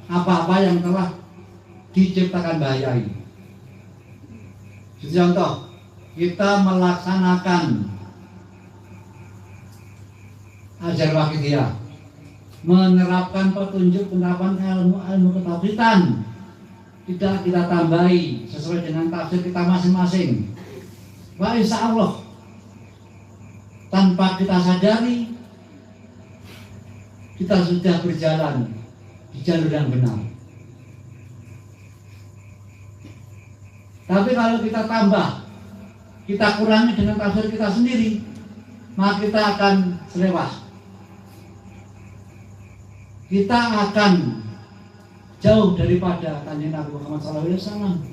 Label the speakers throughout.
Speaker 1: apa-apa yang telah diciptakan bahaya ini. Contoh, kita melaksanakan ajar wakidiyah, menerapkan petunjuk penerapan ilmu ketauhidan, tidak kita tambahi sesuai dengan tafsir kita masing-masing. Wah, insya Allah tanpa kita sadari kita sudah berjalan di jalur yang benar. Tapi kalau kita tambah, kita kurangi dengan tafsir kita sendiri, maka kita akan selewah. Kita akan jauh daripada kanjeng Nabi Muhammad SAW.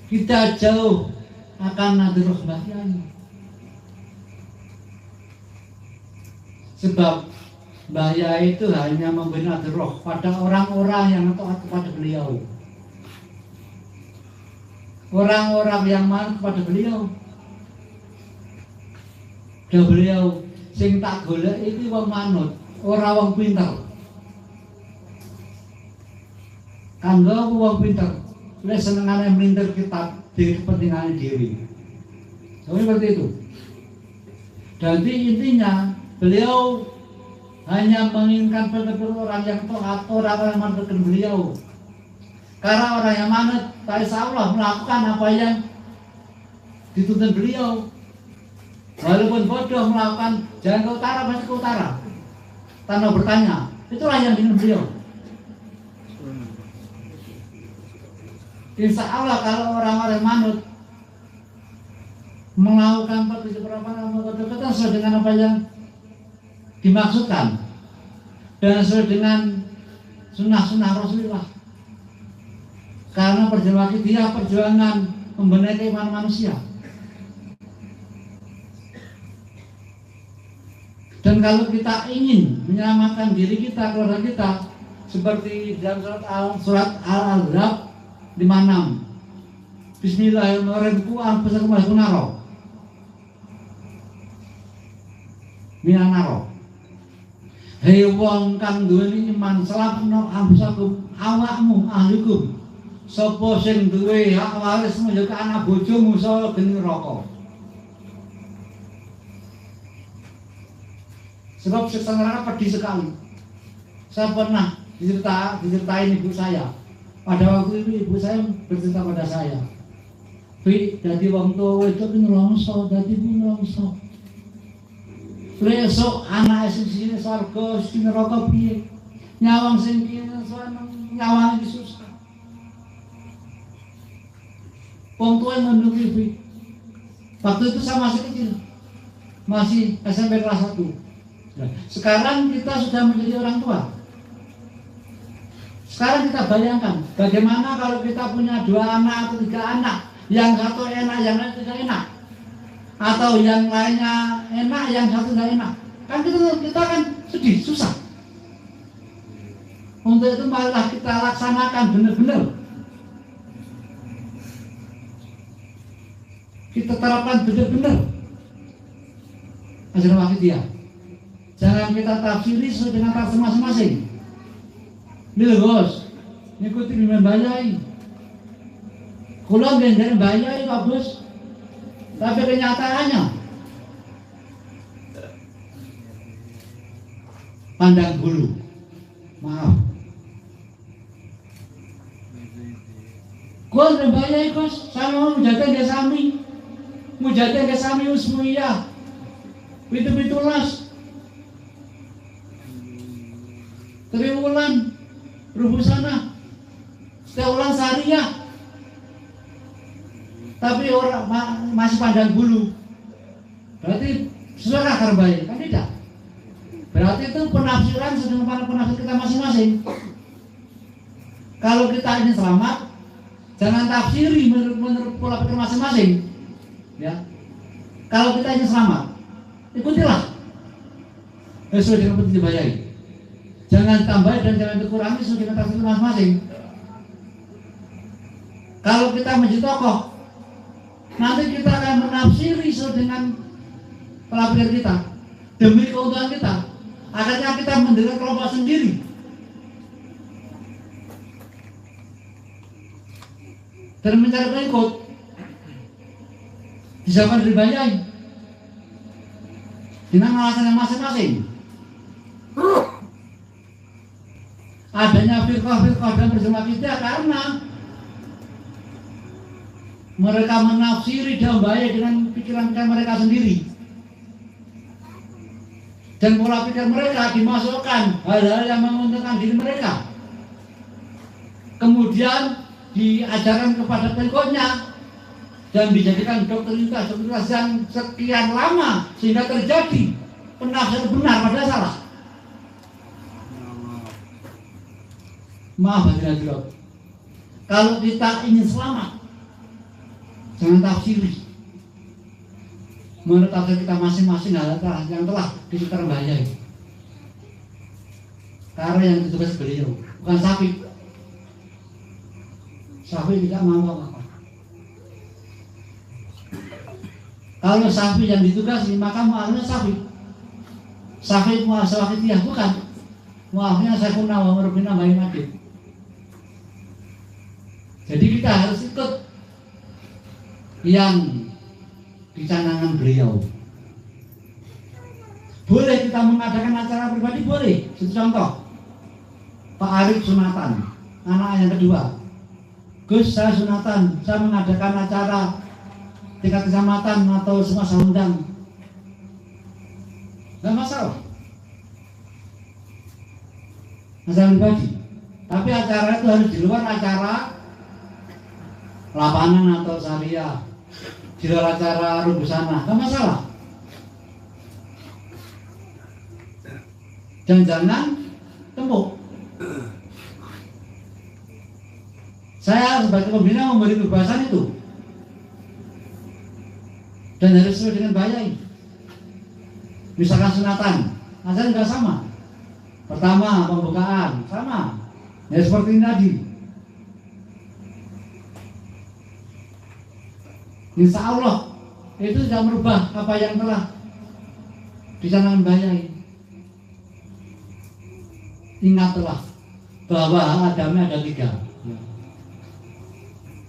Speaker 1: Kita jauh akan nadhurus Mbah Kyai. Sebab Mbah Kyai itu hanya memberi nadhurus pada orang-orang yang taat kepada beliau. Orang-orang yang manut kepada beliau. Dan beliau sing tak golek iki wong manut, ora wong pinter. Kanggo wong pinter, wis senengane melintir kitab di kepentingan diri. Seperti itu. Jadi intinya beliau hanya menginginkan betul orang yang taat, orang yang manut beliau. Karena orang yang manut, insya Allah melakukan apa yang dituntut beliau. Walaupun bodoh melakukan jangan ke utara, pasti ke utara. Tanpa bertanya, itulah yang diinginkan beliau. Insya Allah kalau orang-orang manut melakukan petunjuk perapaan sesuai dengan apa yang dimaksudkan dan sesuai dengan sunnah-sunnah Rasulullah. Karena perjuangan dia perjuangan membenahi keimanan manusia. Dan kalau kita ingin menyelamatkan diri kita, keluarga kita, seperti dalam surat Al-Ahzab 56. Bismillahirrahmanirrahim. Anfusakum wa ahlikum naro. Minan naro. Hei wong kang duweni iman, selapno anfusakum, awakmu, ahlikum. Sapa sing duwe hak waris menjaga anak bojomu saka geni neraka. Sebab siksa neraka pedih sekali. Saya pernah diceritain ibu saya. Pada waktu itu ibu saya bercerita pada saya. Bi, dadi wong tuwa itu nelongso, dadi bu nelongso. Besok anak sing sini swarga, sing neraka piye? Nyawang sing kene nyawang iki susah. Wong tua yang mendukung ibu. Waktu itu saya masih kecil, masih SMP kelas 1. Sekarang kita sudah menjadi orang tua. Sekarang kita bayangkan bagaimana kalau kita punya 2 anak atau 3 anak, yang satu enak, yang lain tidak enak, atau yang lainnya enak, yang satu tidak enak. Kan kita kan sedih, susah. Untuk itu malah kita laksanakan benar-benar. Kita terapkan benar-benar ajaran wakidiyah. Jangan kita tafsiri sesuai dengan tafsir masing-masing. Ini bos, ngikuti dengan bayai. Kulo gendeng bayai Pak Bos. Tapi kenyataannya pandang bulu. Maaf. Kulo gendeng bayai Bos, saya mau menjaga dia sami. Mujadin ke sami usmiyah Pitu-pitulas Triwulan Rubusana setiap bulan syariah. Tapi orang masih pandang bulu. Berarti sesuai akar baik, kan tidak? Berarti itu penafsiran sedang para penafsir kita masing-masing. Kalau kita ingin selamat, jangan tafsiri menurut pola pikir masing-masing. Ya, kalau kita ingin selamat, ikutilah sesuai dengan petunjuk bayai. Jangan tambah dan jangan dikurangi sesuai dengan tafsir masing-masing. Kalau kita menjadi tokoh, nanti kita akan menafsiri sesuai dengan pola pikir kita demi keuntungan kita. Akhirnya kita mendengar kelompok sendiri. dan mencari pengikut di zaman dibayai dengan alasan yang masing-masing. Adanya firqah-firqah dan berjamaah kita karena mereka menafsiri dan bahaya dengan pikiran mereka sendiri, dan pola pikir mereka dimasukkan hal-hal yang menguntungkan diri mereka, kemudian diajarkan kepada pengikutnya dan dijadikan doktrinitas yang sekian lama sehingga terjadi penafsiran benar pada salah. Maaf hadirin, kalau kita ingin selamat, jangan tafsiri menurut tafsir kita masing-masing hal yang telah diterbayai. Karena yang ditugas beliau bukan Syafi'i. Syafi'i tidak mau apa-apa. Kalau Syafi'i yang ditugasi, maka mu'alafnya Syafi'i. Syafi'i mu'alafah wakitiyah bukan. Mu'alafnya Syekhul Nawawi bin Abdul Majid. Jadi kita harus ikut yang dicanangkan beliau. Boleh kita mengadakan acara pribadi, boleh. Contoh, Pak Arif sunatan, anak yang kedua. Gus, saya sunatan, saya mengadakan acara tingkat kecamatan atau semua saya undang. Nggak masalah. Masalah pribadi. Tapi acara itu harus di luar acara lapangan atau syariah, di luar acara rubusana, nggak masalah. Dan jangan tembok. Saya sebagai pembina memberi kebebasan itu, dan harus sesuai dengan bayai. Misalkan sunatan, azan nggak sama. Pertama pembukaan sama, ya seperti ini tadi. Insya Allah itu tidak merubah apa yang telah dicanangkan bayai. Ingatlah bahwa hak adami ada 3.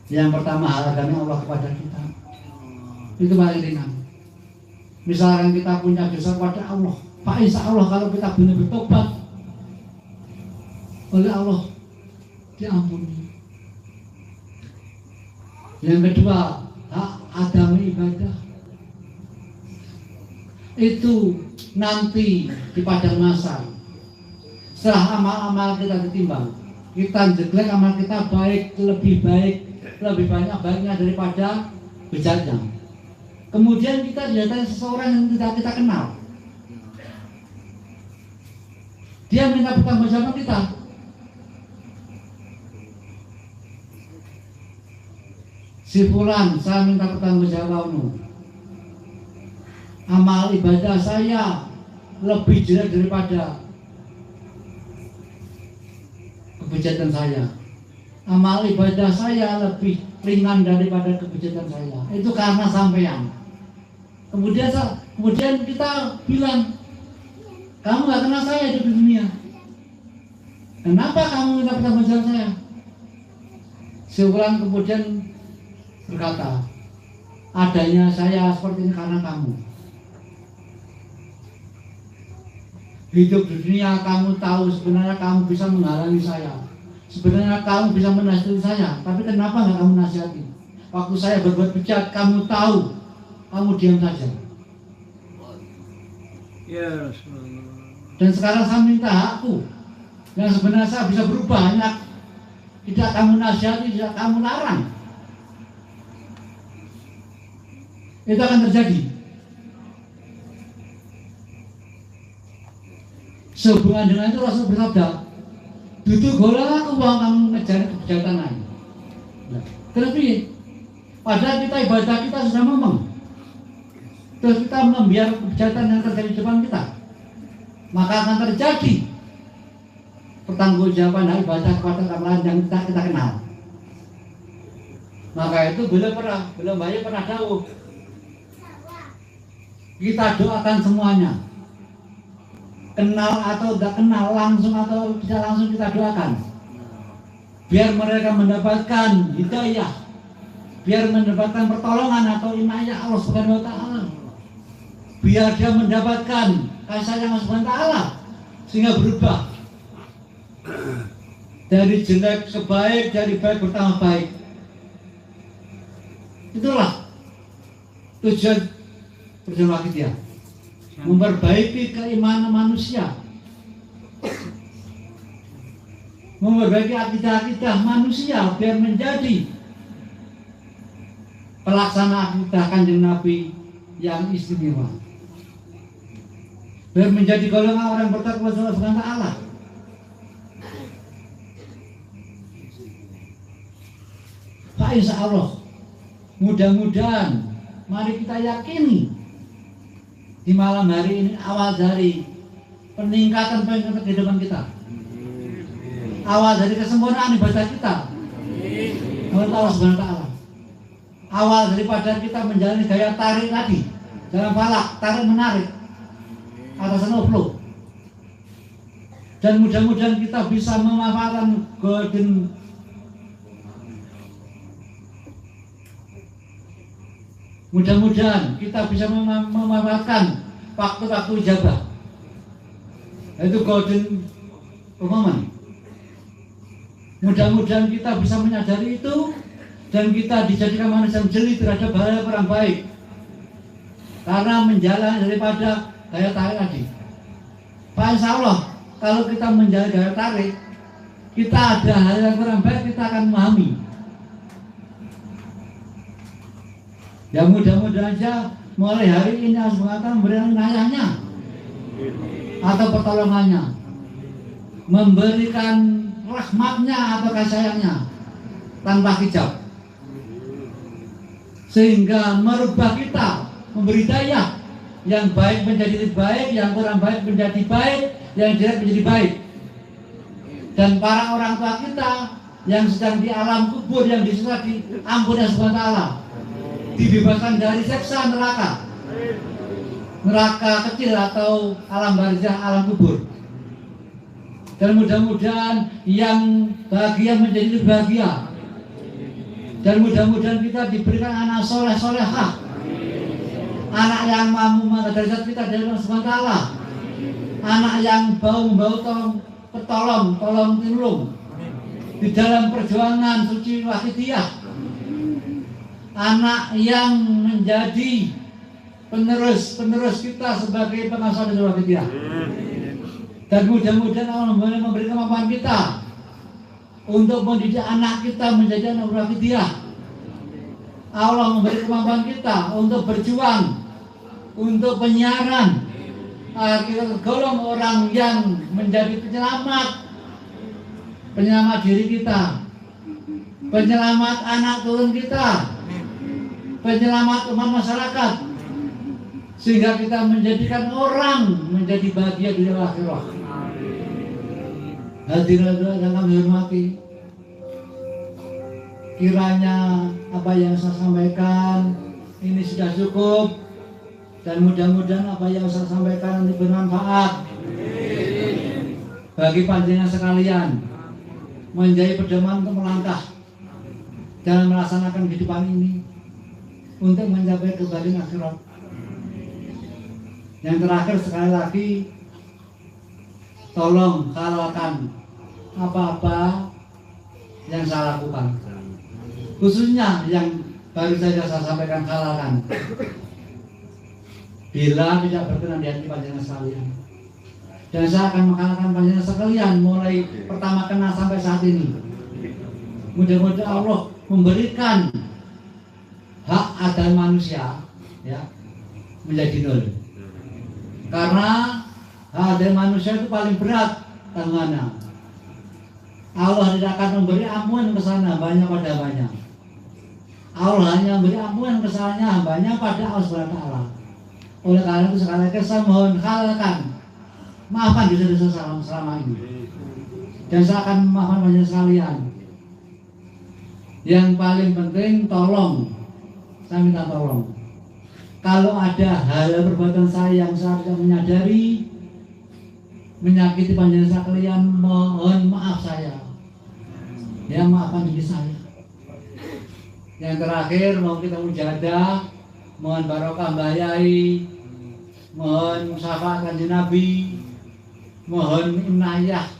Speaker 1: Yang pertama hak adami Allah kepada kita, itu paling ringan. Misalkan kita punya dosa kepada Allah, Pak, insya Allah kalau kita benar bertobat oleh Allah diampuni. Yang kedua hak adami ibadah, itu nanti di padang mahsyar setelah amal-amal kita ditimbang, kita jelek, amal kita baik, lebih banyak baiknya daripada bejaknya. Kemudian kita didatangi seseorang yang tidak kita kenal, dia minta pertanggungjawaban kita. Si fulan, saya minta pertanggungjawabanmu. Amal ibadah saya lebih jelek daripada kebejatan saya. Amal ibadah saya lebih ringan daripada kebejatan saya. Itu karena sampean. Kemudian kita bilang, kamu gak kenal saya di dunia. Kenapa kamu minta pertanggungjawaban saya? Si fulan kemudian berkata, adanya saya seperti ini karena kamu. Hidup di dunia kamu tahu sebenarnya kamu bisa menghalangi saya, sebenarnya kamu bisa menasihati saya, tapi kenapa nggak kamu nasihati? Waktu saya berbuat bejat, kamu tahu, kamu diam saja.
Speaker 2: Ya Rasulullah.
Speaker 1: Dan sekarang saya minta hakku, yang sebenarnya saya bisa berubah, hanya tidak kamu nasihati, tidak kamu larang. Itu akan terjadi. Sehubungan dengan itu Rasul bersabda, duduk golah aku uang kamu ngejar kebejatan lain. Tapi padahal kita ibadah kita sudah ngomong, terus kita membiarkan kebejatan yang terjadi di depan kita, maka akan terjadi pertanggungjawaban ibadah kepada orang lain yang kita kenal. Maka itu belum pernah tahu. Kita doakan semuanya, kenal atau tidak kenal, langsung atau tidak langsung kita doakan, biar mereka mendapatkan hidayah biar mendapatkan pertolongan atau inayah Allah Subhanahu wa taala. Biar dia mendapatkan kasih sayang Allah Subhanahu wa taala sehingga berubah dari jelek ke baik, dari baik bertambah baik. Itulah tujuan perjuangan Wakidiyah, memperbaiki keimanan manusia, memperbaiki akidah-akidah manusia biar menjadi pelaksana akidah Kanjeng Nabi yang istimewa, biar menjadi golongan orang bertakwa kepada Allah Subhanahu wa taala. Pak, insya Allah mudah-mudahan mari kita yakini di malam hari ini awal dari peningkatan kehidupan kita, awal dari kesempurnaan ibadah kita menurut Allah Subhanahu wa taala, awal daripada kita menjalani gaya tarik tadi, jalan falak, tarik menarik atasan upload, dan mudah-mudahan kita bisa memanfaatkan golden mudah-mudahan kita bisa memanfaatkan waktu-waktu ijabah, yaitu golden moment. Mudah-mudahan kita bisa menyadari itu dan kita dijadikan manusia yang jeli terhadap hal orang baik karena menjalani daripada gaya tarik tadi. Pak, insya Allah kalau kita menjalani gaya tarik, kita ada hal yang kurang baik, kita akan memahami. Ya mudah-mudahan aja mulai hari ini Allah SWT memberikan inayahnya atau pertolongannya, memberikan rahmatnya atau kasih sayangnya tanpa hijab, sehingga merubah kita, memberi daya yang baik menjadi baik, yang kurang baik menjadi baik, yang jelek menjadi baik. Dan para orang tua kita yang sedang di alam kubur, yang disiksa di ampun Allah Subhanahu wa taala, dibebaskan dari siksa neraka kecil atau alam barzah, alam kubur. Dan mudah-mudahan yang bahagia menjadi bahagia, dan mudah-mudahan kita diberikan anak soleh solehah, anak yang mampu mengangkat derajat kita dari Allah Subhanahu wa taala, anak yang bau tolong timbulung di dalam perjuangan suci Wakidiyah, anak yang menjadi penerus kita sebagai pengasuh dari Wakidiyah. Dan mudah-mudahan Allah memberi kemampuan kita untuk mendidik anak kita menjadi anak Wakidiyah. Allah memberi kemampuan kita untuk berjuang untuk penyiaran, kita tergolong orang yang menjadi penyelamat diri kita, penyelamat anak turun kita, penyelamat umat masyarakat, sehingga kita menjadikan orang menjadi bahagia di akhirat. Hadirin yang kami hormati, kiranya apa yang saya sampaikan ini sudah cukup, dan mudah-mudahan apa yang saya sampaikan ini bermanfaat bagi panjenengan sekalian, menjadi pedoman untuk melangkah dalam melaksanakan kehidupan ini untuk mencapai kebahagiaan akhirat. Yang terakhir, sekali lagi, tolong halalkan apa-apa yang saya lakukan, khususnya yang baru saja saya sampaikan, halalkan bila tidak berkenan di hati panjenengan sekalian. Dan saya akan menghalalkan panjenengan sekalian mulai pertama kenal sampai saat ini. Mudah-mudahan Allah memberikan hak adil manusia ya menjadi nol. Karena hak adil manusia itu paling berat tanggungannya. Allah tidak akan memberi ampun kesalahan hambanya pada hambanya. Allah hanya memberi ampun kesalahannya hambanya pada Allah Subhanahu wa taala. Oleh karena itu sekali lagi saya mohon halalkan, maafkan dosa-dosa selama ini. Dan saya akan memaafkan banyak sekalian. Yang paling penting tolong, saya minta tolong, kalau ada hal perbuatan saya yang saya tidak menyadari menyakiti panjenengan sekalian, mohon maaf saya. Ya, maafkan diri saya. Yang terakhir mau kita mujahadah, mohon barokah Mbah Yai, mohon syafaat kanjeng Nabi, mohon inayah